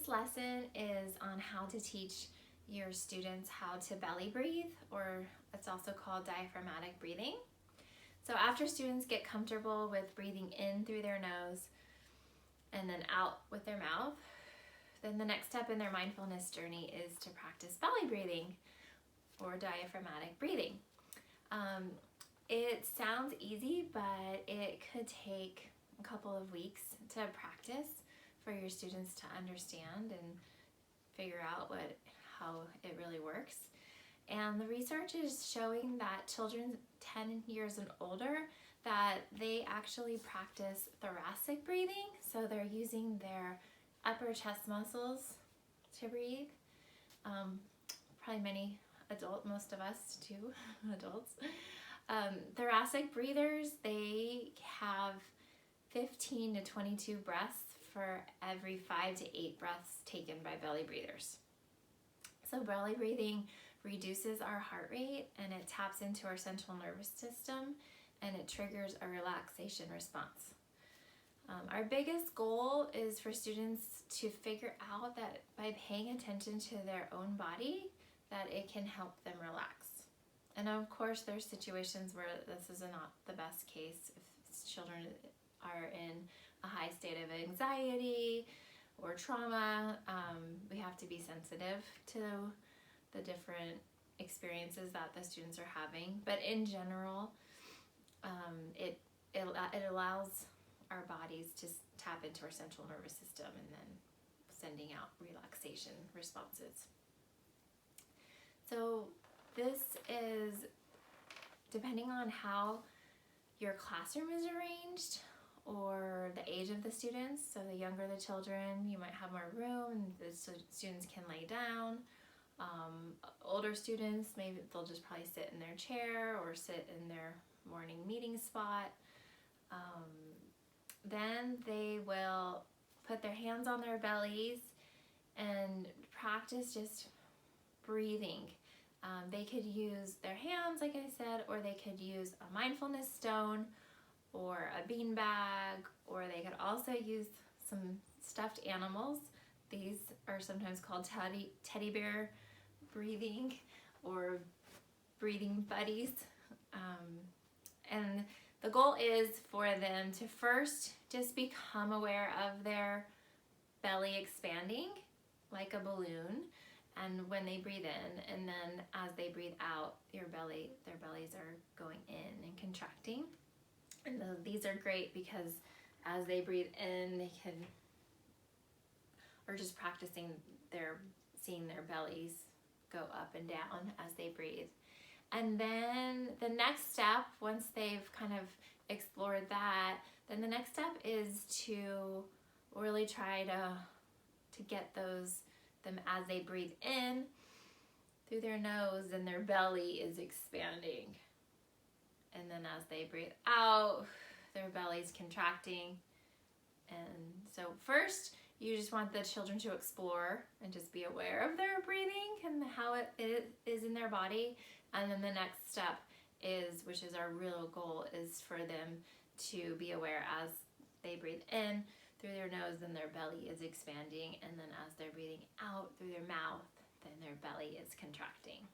This lesson is on how to teach your students how to belly breathe, or it's also called diaphragmatic breathing. So after students get comfortable with breathing in through their nose and then out with their mouth, then the next step in their mindfulness journey is to practice belly breathing or diaphragmatic breathing. It sounds easy, but it could take a couple of weeks to practice for your students to understand and figure out how it really works. And the research is showing that children 10 years and older, that they actually practice thoracic breathing. So they're using their upper chest muscles to breathe. Probably most of us too, adults. Thoracic breathers, they have 15 to 22 breaths for every 5 to 8 breaths taken by belly breathers. So belly breathing reduces our heart rate and it taps into our central nervous system and it triggers a relaxation response. Our biggest goal is for students to figure out that by paying attention to their own body, that it can help them relax. And of course, there's situations where this is not the best case. If children are in a high state of anxiety or trauma, we have to be sensitive to the different experiences that the students are having. But in general, it allows our bodies to tap into our central nervous system and then sending out relaxation responses. So this is depending on how your classroom is arranged or the age of the students. So the younger the children, you might have more room and the students can lay down. Older students, maybe they'll just probably sit in their chair or sit in their morning meeting spot. Then they will put their hands on their bellies and practice just breathing. They could use their hands, like I said, or they could use a mindfulness stone or a bean bag, or they could also use some stuffed animals. These are sometimes called teddy bear breathing or breathing buddies. And the goal is for them to first just become aware of their belly expanding like a balloon, and when they breathe in, and then as they breathe out, their bellies are going in and contracting. And these are great because as they breathe in, they are just practicing seeing their bellies go up and down as they breathe. And then the next step, once they've kind of explored that, then the next step is to really try to get them as they breathe in through their nose and their belly is expanding. And then as they breathe out, their belly's contracting. And so first, you just want the children to explore and just be aware of their breathing and how it is in their body. And then the next step is, which is our real goal, is for them to be aware as they breathe in through their nose, then their belly is expanding. And then as they're breathing out through their mouth, then their belly is contracting.